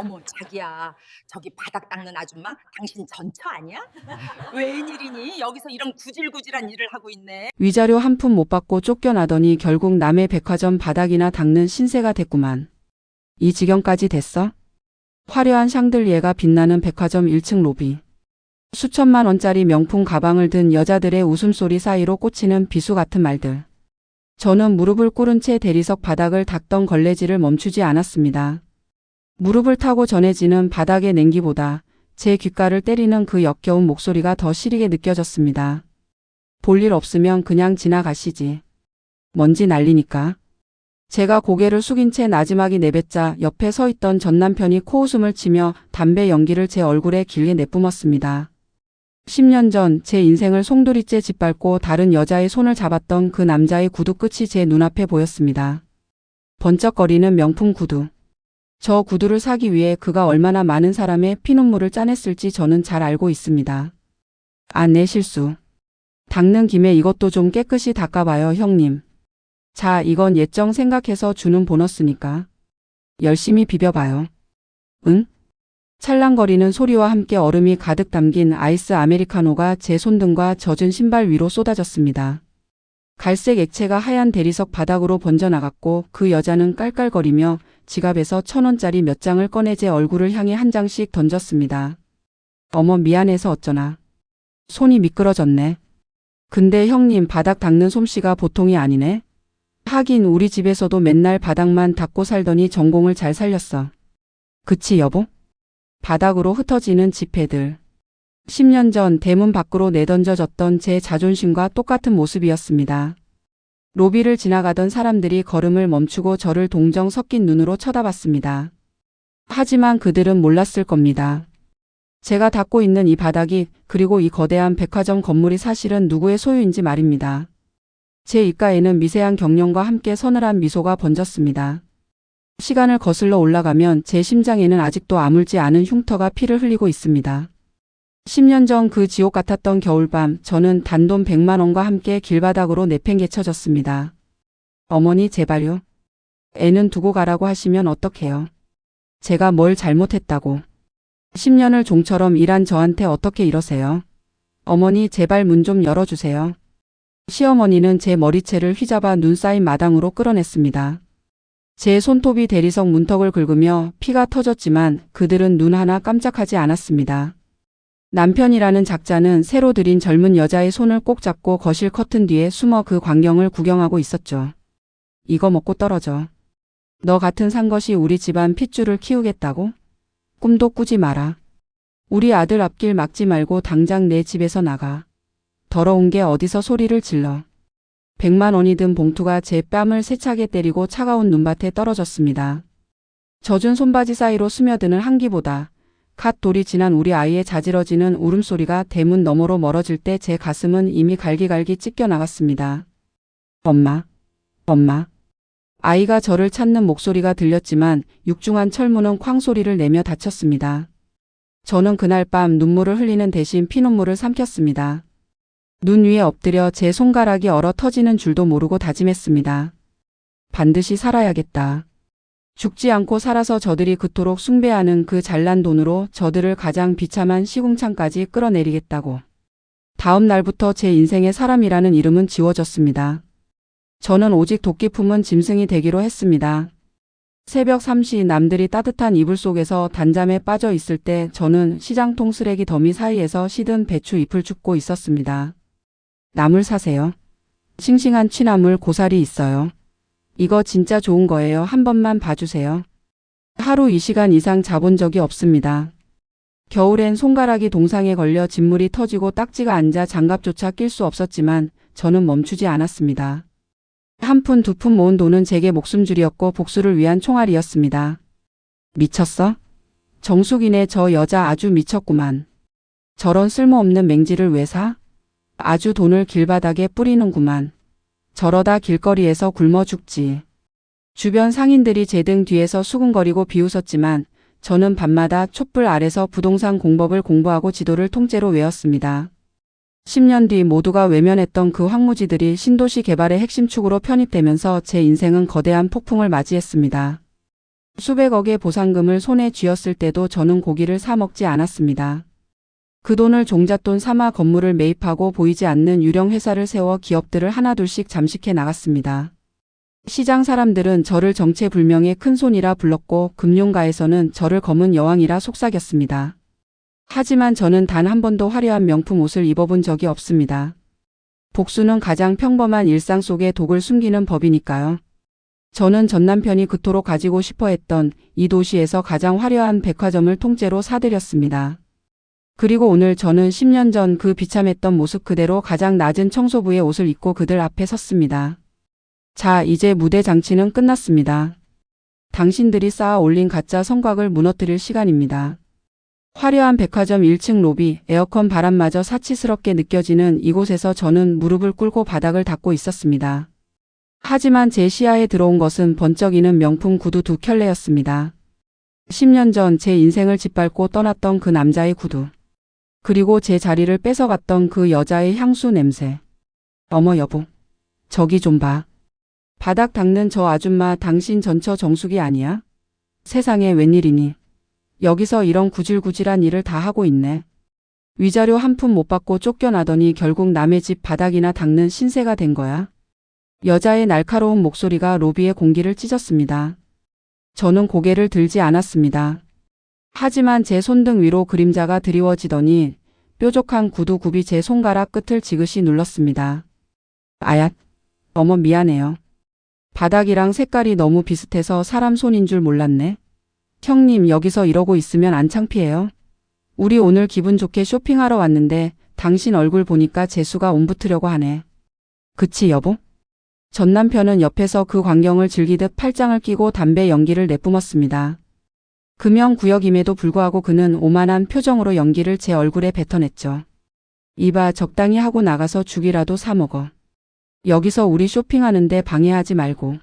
어머, 자기야. 저기 바닥 닦는 아줌마? 당신 전처 아니야? 웬일이니? 여기서 이런 구질구질한 일을 하고 있네. 위자료 한 푼 못 받고 쫓겨나더니 결국 남의 백화점 바닥이나 닦는 신세가 됐구만. 이 지경까지 됐어? 화려한 샹들리에가 빛나는 백화점 1층 로비. 수천만 원짜리 명품 가방을 든 여자들의 웃음소리 사이로 꽂히는 비수 같은 말들. 저는 무릎을 꿇은 채 대리석 바닥을 닦던 걸레질을 멈추지 않았습니다. 무릎을 타고 전해지는 바닥의 냉기보다 제 귓가를 때리는 그 역겨운 목소리가 더 시리게 느껴졌습니다. 볼 일 없으면 그냥 지나가시지. 먼지 날리니까. 제가 고개를 숙인 채 나지막이 내뱉자 옆에 서 있던 전 남편이 코웃음을 치며 담배 연기를 제 얼굴에 길게 내뿜었습니다. 10년 전 제 인생을 송두리째 짓밟고 다른 여자의 손을 잡았던 그 남자의 구두 끝이 제 눈앞에 보였습니다. 번쩍거리는 명품 구두. 저 구두를 사기 위해 그가 얼마나 많은 사람의 피눈물을 짜냈을지 저는 잘 알고 있습니다. 아, 내 실수. 닦는 김에 이것도 좀 깨끗이 닦아봐요, 형님. 자, 이건 예정 생각해서 주는 보너스니까. 열심히 비벼봐요. 응? 찰랑거리는 소리와 함께 얼음이 가득 담긴 아이스 아메리카노가 제 손등과 젖은 신발 위로 쏟아졌습니다. 갈색 액체가 하얀 대리석 바닥으로 번져나갔고 그 여자는 깔깔거리며 지갑에서 1,000원짜리 몇 장을 꺼내 제 얼굴을 향해 한 장씩 던졌습니다. 어머, 미안해서 어쩌나. 손이 미끄러졌네. 근데 형님, 바닥 닦는 솜씨가 보통이 아니네. 하긴 우리 집에서도 맨날 바닥만 닦고 살더니 전공을 잘 살렸어. 그치 여보? 바닥으로 흩어지는 지폐들. 10년 전 대문 밖으로 내던져졌던 제 자존심과 똑같은 모습이었습니다. 로비를 지나가던 사람들이 걸음을 멈추고 저를 동정 섞인 눈으로 쳐다봤습니다. 하지만 그들은 몰랐을 겁니다. 제가 닦고 있는 이 바닥이, 그리고 이 거대한 백화점 건물이 사실은 누구의 소유인지 말입니다. 제 입가에는 미세한 경련과 함께 서늘한 미소가 번졌습니다. 시간을 거슬러 올라가면 제 심장에는 아직도 아물지 않은 흉터가 피를 흘리고 있습니다. 10년 전 그 지옥 같았던 겨울밤, 저는 단돈 100만 원과 함께 길바닥으로 내팽개쳐졌습니다. 어머니, 제발요. 애는 두고 가라고 하시면 어떡해요. 제가 뭘 잘못했다고. 10년을 종처럼 일한 저한테 어떻게 이러세요. 어머니, 제발 문 좀 열어주세요. 시어머니는 제 머리채를 휘잡아 눈 쌓인 마당으로 끌어냈습니다. 제 손톱이 대리석 문턱을 긁으며 피가 터졌지만 그들은 눈 하나 깜짝하지 않았습니다. 남편이라는 작자는 새로 들인 젊은 여자의 손을 꼭 잡고 거실 커튼 뒤에 숨어 그 광경을 구경하고 있었죠. 이거 먹고 떨어져. 너 같은 산 것이 우리 집안 핏줄을 키우겠다고? 꿈도 꾸지 마라. 우리 아들 앞길 막지 말고 당장 내 집에서 나가. 더러운 게 어디서 소리를 질러. 100만 원이 든 봉투가 제 뺨을 세차게 때리고 차가운 눈밭에 떨어졌습니다. 젖은 손바지 사이로 스며드는 한기보다 갓 돌이 지난 우리 아이의 자지러지는 울음소리가 대문 너머로 멀어질 때 제 가슴은 이미 갈기갈기 찢겨 나갔습니다. 엄마, 엄마. 아이가 저를 찾는 목소리가 들렸지만 육중한 철문은 쾅 소리를 내며 닫혔습니다. 저는 그날 밤 눈물을 흘리는 대신 피눈물을 삼켰습니다. 눈 위에 엎드려 제 손가락이 얼어 터지는 줄도 모르고 다짐했습니다. 반드시 살아야겠다. 죽지 않고 살아서 저들이 그토록 숭배하는 그 잘난 돈으로 저들을 가장 비참한 시궁창까지 끌어내리겠다고. 다음 날부터 제 인생에 사람이라는 이름은 지워졌습니다. 저는 오직 도끼 품은 짐승이 되기로 했습니다. 새벽 3시 남들이 따뜻한 이불 속에서 단잠에 빠져 있을 때 저는 시장통 쓰레기 더미 사이에서 시든 배추 잎을 줍고 있었습니다. 나물 사세요. 싱싱한 취나물 고사리 있어요. 이거 진짜 좋은 거예요. 한 번만 봐주세요. 하루 2시간 이상 자본 적이 없습니다. 겨울엔 손가락이 동상에 걸려 진물이 터지고 딱지가 앉아 장갑조차 낄 수 없었지만 저는 멈추지 않았습니다. 한 푼 두 푼 모은 돈은 제게 목숨줄이었고 복수를 위한 총알이었습니다. 미쳤어? 정숙이네, 저 여자 아주 미쳤구만. 저런 쓸모없는 맹지를 왜 사? 아주 돈을 길바닥에 뿌리는구만. 저러다 길거리에서 굶어 죽지. 주변 상인들이 제 등 뒤에서 수군거리고 비웃었지만 저는 밤마다 촛불 아래서 부동산 공법을 공부하고 지도를 통째로 외웠습니다. 10년 뒤 모두가 외면했던 그 황무지들이 신도시 개발의 핵심 축으로 편입되면서 제 인생은 거대한 폭풍을 맞이했습니다. 수백억의 보상금을 손에 쥐었을 때도 저는 고기를 사 먹지 않았습니다. 그 돈을 종잣돈 삼아 건물을 매입하고 보이지 않는 유령 회사를 세워 기업들을 하나둘씩 잠식해 나갔습니다. 시장 사람들은 저를 정체불명의 큰손이라 불렀고 금융가에서는 저를 검은 여왕이라 속삭였습니다. 하지만 저는 단 한 번도 화려한 명품 옷을 입어본 적이 없습니다. 복수는 가장 평범한 일상 속에 독을 숨기는 법이니까요. 저는 전 남편이 그토록 가지고 싶어 했던 이 도시에서 가장 화려한 백화점을 통째로 사들였습니다. 그리고 오늘 저는 10년 전 그 비참했던 모습 그대로 가장 낮은 청소부의 옷을 입고 그들 앞에 섰습니다. 자, 이제 무대 장치는 끝났습니다. 당신들이 쌓아 올린 가짜 성곽을 무너뜨릴 시간입니다. 화려한 백화점 1층 로비, 에어컨 바람마저 사치스럽게 느껴지는 이곳에서 저는 무릎을 꿇고 바닥을 닦고 있었습니다. 하지만 제 시야에 들어온 것은 번쩍이는 명품 구두 두 켤레였습니다. 10년 전 제 인생을 짓밟고 떠났던 그 남자의 구두. 그리고 제 자리를 뺏어갔던 그 여자의 향수 냄새. 어머 여보, 저기 좀 봐. 바닥 닦는 저 아줌마 당신 전처 정수기 아니야? 세상에 웬일이니? 여기서 이런 구질구질한 일을 다 하고 있네. 위자료 한 푼 못 받고 쫓겨나더니 결국 남의 집 바닥이나 닦는 신세가 된 거야. 여자의 날카로운 목소리가 로비의 공기를 찢었습니다. 저는 고개를 들지 않았습니다. 하지만 제 손등 위로 그림자가 드리워지더니 뾰족한 구두 굽이 제 손가락 끝을 지그시 눌렀습니다. 아얏, 어머 미안해요. 바닥이랑 색깔이 너무 비슷해서 사람 손인 줄 몰랐네. 형님 여기서 이러고 있으면 안 창피해요? 우리 오늘 기분 좋게 쇼핑하러 왔는데 당신 얼굴 보니까 재수가 옴붙으려고 하네. 그치 여보? 전 남편은 옆에서 그 광경을 즐기듯 팔짱을 끼고 담배 연기를 내뿜었습니다. 금연구역임에도 불구하고 그는 오만한 표정으로 연기를 제 얼굴에 뱉어냈죠. 이봐 적당히 하고 나가서 죽이라도 사 먹어. 여기서 우리 쇼핑하는데 방해하지 말고.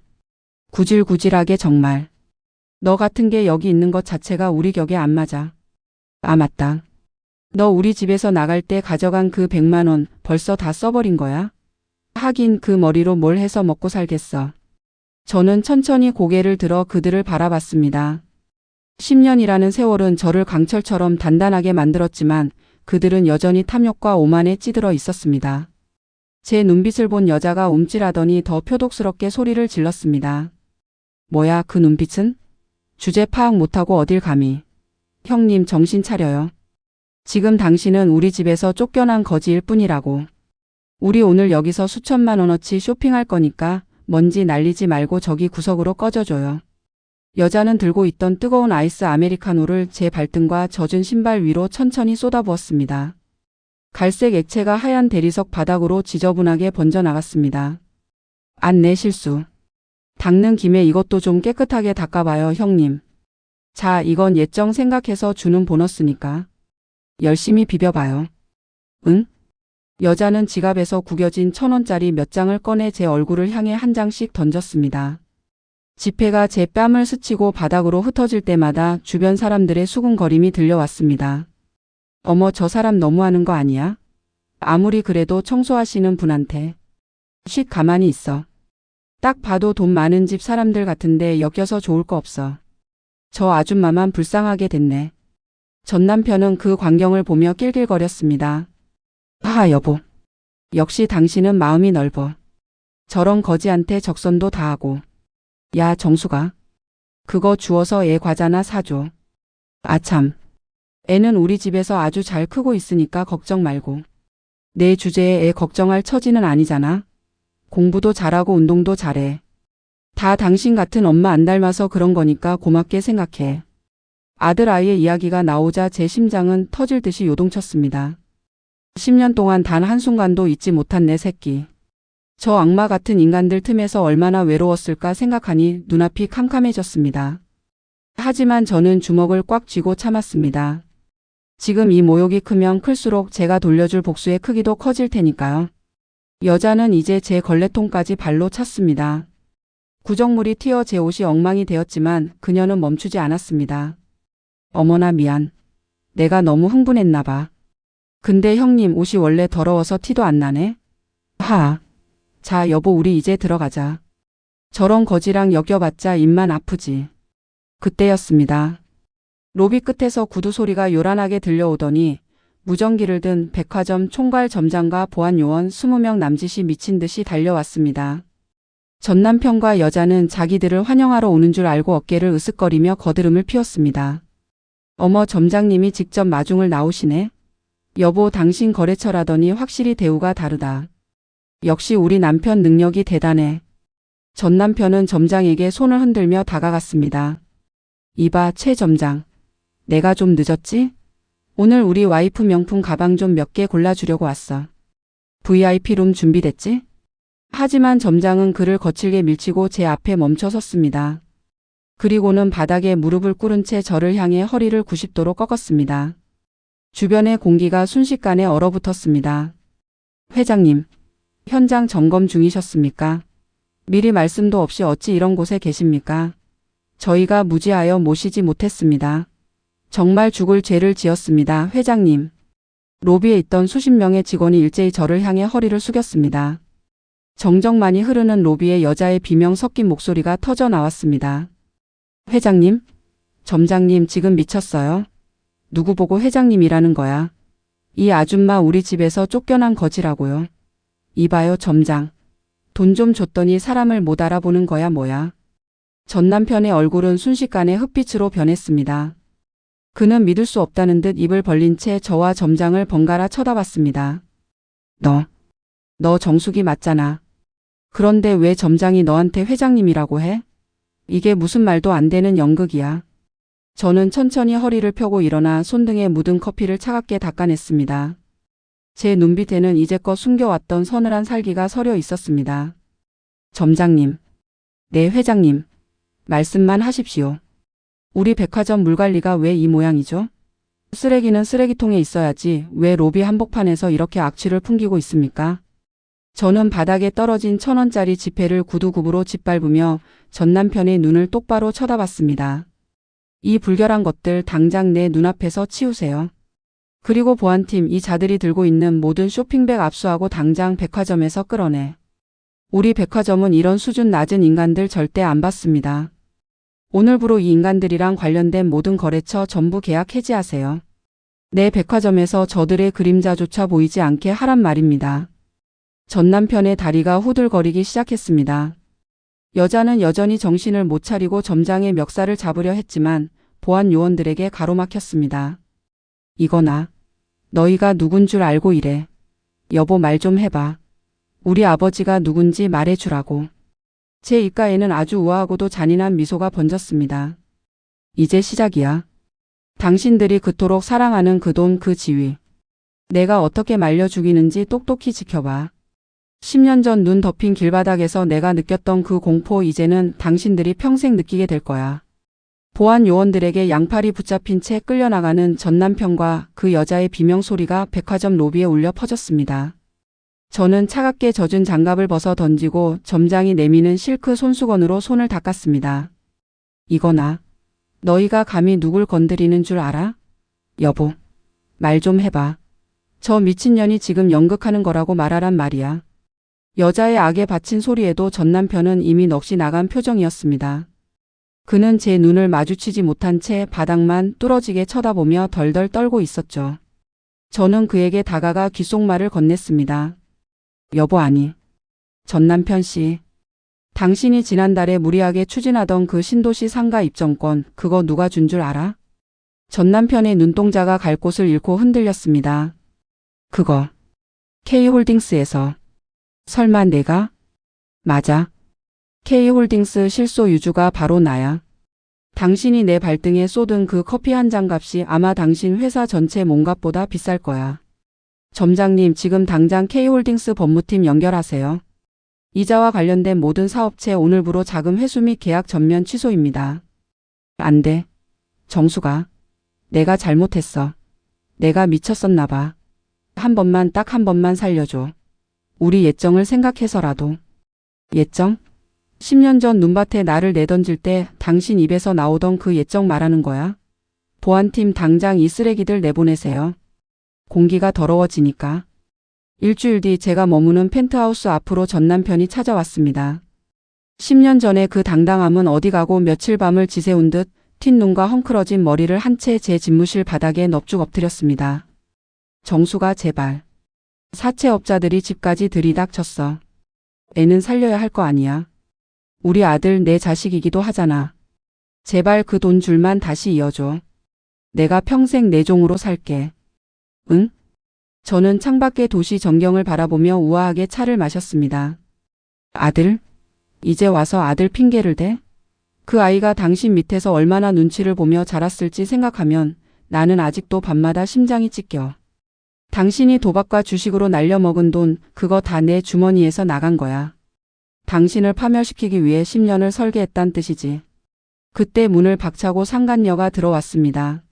구질구질하게 정말. 너 같은 게 여기 있는 것 자체가 우리 격에 안 맞아. 아 맞다. 너 우리 집에서 나갈 때 가져간 그 100만 원 벌써 다 써버린 거야? 하긴 그 머리로 뭘 해서 먹고 살겠어. 저는 천천히 고개를 들어 그들을 바라봤습니다. 10년이라는 세월은 저를 강철처럼 단단하게 만들었지만 그들은 여전히 탐욕과 오만에 찌들어 있었습니다. 제 눈빛을 본 여자가 움찔하더니 더 표독스럽게 소리를 질렀습니다. 뭐야 그 눈빛은? 주제 파악 못하고 어딜 감히. 형님 정신 차려요. 지금 당신은 우리 집에서 쫓겨난 거지일 뿐이라고. 우리 오늘 여기서 수천만 원어치 쇼핑할 거니까 먼지 날리지 말고 저기 구석으로 꺼져줘요. 여자는 들고 있던 뜨거운 아이스 아메리카노를 제 발등과 젖은 신발 위로 천천히 쏟아부었습니다. 갈색 액체가 하얀 대리석 바닥으로 지저분하게 번져나갔습니다. 안 내 실수. 닦는 김에 이것도 좀 깨끗하게 닦아봐요 형님. 자 이건 예정 생각해서 주는 보너스니까. 열심히 비벼봐요. 응? 여자는 지갑에서 구겨진 1,000원짜리 몇 장을 꺼내 제 얼굴을 향해 한 장씩 던졌습니다. 지폐가 제 뺨을 스치고 바닥으로 흩어질 때마다 주변 사람들의 수군거림이 들려왔습니다. 어머 저 사람 너무하는 거 아니야? 아무리 그래도 청소하시는 분한테. 쉿 가만히 있어. 딱 봐도 돈 많은 집 사람들 같은데 엮여서 좋을 거 없어. 저 아줌마만 불쌍하게 됐네. 전 남편은 그 광경을 보며 낄낄거렸습니다. 하하 여보. 역시 당신은 마음이 넓어. 저런 거지한테 적선도 다 하고. 야 정수가. 그거 주워서 애 과자나 사줘. 아참. 애는 우리 집에서 아주 잘 크고 있으니까 걱정 말고. 내 주제에 애 걱정할 처지는 아니잖아. 공부도 잘하고 운동도 잘해. 다 당신 같은 엄마 안 닮아서 그런 거니까 고맙게 생각해. 아들 아이의 이야기가 나오자 제 심장은 터질 듯이 요동쳤습니다. 10년 동안 단 한순간도 잊지 못한 내 새끼. 저 악마 같은 인간들 틈에서 얼마나 외로웠을까 생각하니 눈앞이 캄캄해졌습니다. 하지만 저는 주먹을 꽉 쥐고 참았습니다. 지금 이 모욕이 크면 클수록 제가 돌려줄 복수의 크기도 커질 테니까요. 여자는 이제 제 걸레통까지 발로 찼습니다. 구정물이 튀어 제 옷이 엉망이 되었지만 그녀는 멈추지 않았습니다. 어머나 미안. 내가 너무 흥분했나 봐. 근데 형님 옷이 원래 더러워서 티도 안 나네. 하. 자 여보 우리 이제 들어가자. 저런 거지랑 엮여봤자 입만 아프지. 그때였습니다. 로비 끝에서 구두 소리가 요란하게 들려오더니 무전기를 든 백화점 총괄 점장과 보안 요원 20명 남짓이 미친 듯이 달려왔습니다. 전 남편과 여자는 자기들을 환영하러 오는 줄 알고 어깨를 으쓱거리며 거드름을 피웠습니다. 어머, 점장님이 직접 마중을 나오시네. 여보, 당신 거래처라더니 확실히 대우가 다르다. 역시 우리 남편 능력이 대단해. 전 남편은 점장에게 손을 흔들며 다가갔습니다. 이봐, 최 점장. 내가 좀 늦었지? 오늘 우리 와이프 명품 가방 좀 몇 개 골라주려고 왔어. VIP 룸 준비됐지? 하지만 점장은 그를 거칠게 밀치고 제 앞에 멈춰 섰습니다. 그리고는 바닥에 무릎을 꿇은 채 저를 향해 허리를 90도로 꺾었습니다. 주변의 공기가 순식간에 얼어붙었습니다. 회장님, 현장 점검 중이셨습니까? 미리 말씀도 없이 어찌 이런 곳에 계십니까? 저희가 무지하여 모시지 못했습니다. 정말 죽을 죄를 지었습니다, 회장님. 로비에 있던 수십 명의 직원이 일제히 저를 향해 허리를 숙였습니다. 정적만이 흐르는 로비에 여자의 비명 섞인 목소리가 터져 나왔습니다. 회장님? 점장님 지금 미쳤어요? 누구 보고 회장님이라는 거야? 이 아줌마 우리 집에서 쫓겨난 거지라고요. 이봐요, 점장. 돈 좀 줬더니 사람을 못 알아보는 거야 뭐야. 전 남편의 얼굴은 순식간에 흑빛으로 변했습니다. 그는 믿을 수 없다는 듯 입을 벌린 채 저와 점장을 번갈아 쳐다봤습니다. 너 정숙이 맞잖아. 그런데 왜 점장이 너한테 회장님이라고 해? 이게 무슨 말도 안 되는 연극이야. 저는 천천히 허리를 펴고 일어나 손등에 묻은 커피를 차갑게 닦아냈습니다. 제 눈빛에는 이제껏 숨겨왔던 서늘한 살기가 서려 있었습니다. 점장님. 네, 회장님. 말씀만 하십시오. 우리 백화점 물관리가 왜 이 모양이죠? 쓰레기는 쓰레기통에 있어야지 왜 로비 한복판에서 이렇게 악취를 풍기고 있습니까? 저는 바닥에 떨어진 1,000원짜리 지폐를 구두굽으로 짓밟으며 전 남편의 눈을 똑바로 쳐다봤습니다. 이 불결한 것들 당장 내 눈앞에서 치우세요. 그리고 보안팀, 이 자들이 들고 있는 모든 쇼핑백 압수하고 당장 백화점에서 끌어내. 우리 백화점은 이런 수준 낮은 인간들 절대 안 받습니다. 오늘부로 이 인간들이랑 관련된 모든 거래처 전부 계약 해지하세요. 내 백화점에서 저들의 그림자조차 보이지 않게 하란 말입니다. 전 남편의 다리가 후들거리기 시작했습니다. 여자는 여전히 정신을 못 차리고 점장의 멱살을 잡으려 했지만 보안 요원들에게 가로막혔습니다. 이거나 너희가 누군 줄 알고 이래. 여보, 말 좀 해봐. 우리 아버지가 누군지 말해주라고. 제 입가에는 아주 우아하고도 잔인한 미소가 번졌습니다. 이제 시작이야. 당신들이 그토록 사랑하는 그 돈, 그 지위. 내가 어떻게 말려 죽이는지 똑똑히 지켜봐. 10년 전 눈 덮인 길바닥에서 내가 느꼈던 그 공포, 이제는 당신들이 평생 느끼게 될 거야. 보안 요원들에게 양팔이 붙잡힌 채 끌려나가는 전 남편과 그 여자의 비명소리가 백화점 로비에 울려 퍼졌습니다. 저는 차갑게 젖은 장갑을 벗어 던지고 점장이 내미는 실크 손수건으로 손을 닦았습니다. 이거나 너희가 감히 누굴 건드리는 줄 알아? 여보, 말 좀 해봐. 저 미친년이 지금 연극하는 거라고 말하란 말이야. 여자의 악에 바친 소리에도 전 남편은 이미 넋이 나간 표정이었습니다. 그는 제 눈을 마주치지 못한 채 바닥만 뚫어지게 쳐다보며 덜덜 떨고 있었죠. 저는 그에게 다가가 귓속말을 건넸습니다. 여보, 아니. 전 남편 씨. 당신이 지난달에 무리하게 추진하던 그 신도시 상가 입점권, 그거 누가 준 줄 알아? 전 남편의 눈동자가 갈 곳을 잃고 흔들렸습니다. 그거. K홀딩스에서. 설마 내가? 맞아. K홀딩스 실소 유주가 바로 나야. 당신이 내 발등에 쏟은 그 커피 한 잔 값이 아마 당신 회사 전체 몸값보다 비쌀 거야. 점장님, 지금 당장 K홀딩스 법무팀 연결하세요. 이자와 관련된 모든 사업체 오늘부로 자금 회수 및 계약 전면 취소입니다. 안 돼. 정수가. 내가 잘못했어. 내가 미쳤었나 봐. 한 번만, 딱 한 번만 살려줘. 우리 예정을 생각해서라도. 예정? 10년 전 눈밭에 나를 내던질 때 당신 입에서 나오던 그 예정 말하는 거야? 보안팀, 당장 이 쓰레기들 내보내세요. 공기가 더러워지니까. 일주일 뒤 제가 머무는 펜트하우스 앞으로 전 남편이 찾아왔습니다. 10년 전에 그 당당함은 어디 가고 며칠 밤을 지새운 듯 튄 눈과 헝클어진 머리를 한 채 제 집무실 바닥에 넙죽 엎드렸습니다. 정수가 제발. 사채업자들이 집까지 들이닥쳤어. 애는 살려야 할 거 아니야. 우리 아들 내 자식이기도 하잖아. 제발 그 돈 줄만 다시 이어줘. 내가 평생 내 종으로 살게. 응? 저는 창밖의 도시 전경을 바라보며 우아하게 차를 마셨습니다. 아들? 이제 와서 아들 핑계를 대? 그 아이가 당신 밑에서 얼마나 눈치를 보며 자랐을지 생각하면 나는 아직도 밤마다 심장이 찢겨. 당신이 도박과 주식으로 날려먹은 돈, 그거 다 내 주머니에서 나간 거야. 당신을 파멸시키기 위해 10년을 설계했단 뜻이지. 그때 문을 박차고 상간녀가 들어왔습니다.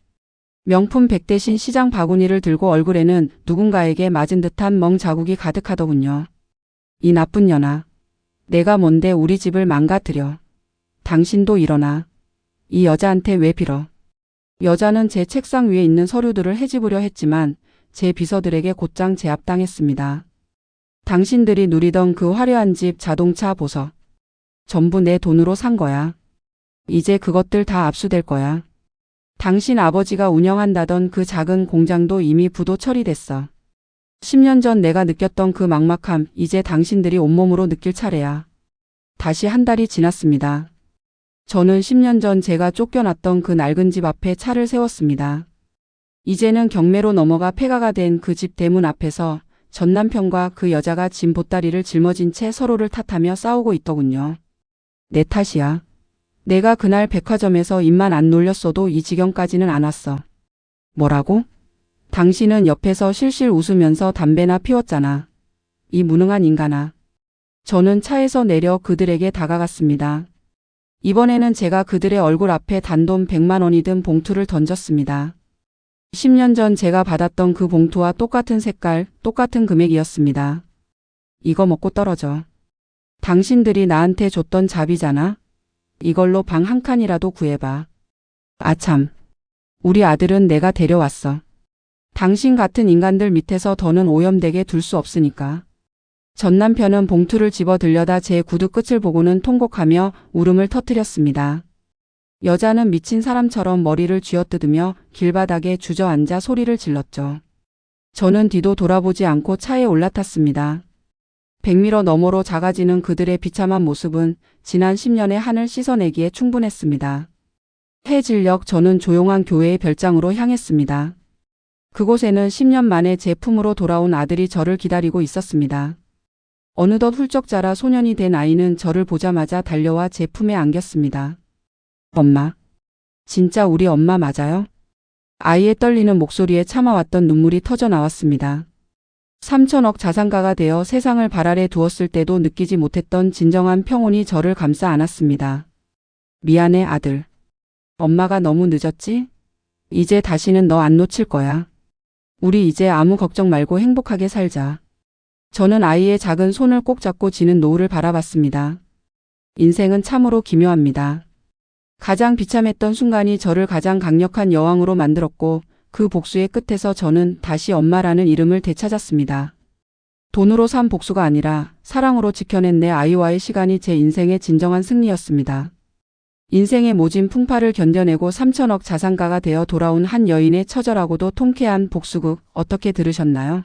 명품 백대신 시장 바구니를 들고 얼굴에는 누군가에게 맞은 듯한 멍 자국이 가득하더군요. 이 나쁜 년아. 내가 뭔데 우리 집을 망가뜨려. 당신도 일어나. 이 여자한테 왜 빌어. 여자는 제 책상 위에 있는 서류들을 헤집으려 했지만 제 비서들에게 곧장 제압당했습니다. 당신들이 누리던 그 화려한 집, 자동차, 보석. 전부 내 돈으로 산 거야. 이제 그것들 다 압수될 거야. 당신 아버지가 운영한다던 그 작은 공장도 이미 부도 처리됐어. 10년 전 내가 느꼈던 그 막막함, 이제 당신들이 온몸으로 느낄 차례야. 다시 한 달이 지났습니다. 저는 10년 전 제가 쫓겨났던 그 낡은 집 앞에 차를 세웠습니다. 이제는 경매로 넘어가 폐가가 된 그 집 대문 앞에서 전 남편과 그 여자가 짐 보따리를 짊어진 채 서로를 탓하며 싸우고 있더군요. 내 탓이야. 내가 그날 백화점에서 입만 안 놀렸어도 이 지경까지는 안 왔어. 뭐라고? 당신은 옆에서 실실 웃으면서 담배나 피웠잖아. 이 무능한 인간아. 저는 차에서 내려 그들에게 다가갔습니다. 이번에는 제가 그들의 얼굴 앞에 단돈 100만 원이 든 봉투를 던졌습니다. 10년 전 제가 받았던 그 봉투와 똑같은 색깔, 똑같은 금액이었습니다. 이거 먹고 떨어져. 당신들이 나한테 줬던 잡이잖아. 이걸로 방 한 칸이라도 구해봐. 아참. 우리 아들은 내가 데려왔어. 당신 같은 인간들 밑에서 더는 오염되게 둘 수 없으니까. 전 남편은 봉투를 집어 들려다 제 구두 끝을 보고는 통곡하며 울음을 터뜨렸습니다. 여자는 미친 사람처럼 머리를 쥐어뜯으며 길바닥에 주저앉아 소리를 질렀죠. 저는 뒤도 돌아보지 않고 차에 올라탔습니다. 백미러 너머로 작아지는 그들의 비참한 모습은 지난 10년의 한을 씻어내기에 충분했습니다. 해질녘 저는 조용한 교회의 별장으로 향했습니다. 그곳에는 10년 만에 제 품으로 돌아온 아들이 저를 기다리고 있었습니다. 어느덧 훌쩍 자라 소년이 된 아이는 저를 보자마자 달려와 제 품에 안겼습니다. 엄마. 진짜 우리 엄마 맞아요? 아이의 떨리는 목소리에 참아왔던 눈물이 터져 나왔습니다. 3천억 자산가가 되어 세상을 발 아래 두었을 때도 느끼지 못했던 진정한 평온이 저를 감싸 안았습니다. 미안해 아들. 엄마가 너무 늦었지? 이제 다시는 너 안 놓칠 거야. 우리 이제 아무 걱정 말고 행복하게 살자. 저는 아이의 작은 손을 꼭 잡고 지는 노을을 바라봤습니다. 인생은 참으로 기묘합니다. 가장 비참했던 순간이 저를 가장 강력한 여왕으로 만들었고 그 복수의 끝에서 저는 다시 엄마라는 이름을 되찾았습니다. 돈으로 산 복수가 아니라 사랑으로 지켜낸 내 아이와의 시간이 제 인생의 진정한 승리였습니다. 인생의 모진 풍파를 견뎌내고 3천억 자산가가 되어 돌아온 한 여인의 처절하고도 통쾌한 복수극 어떻게 들으셨나요?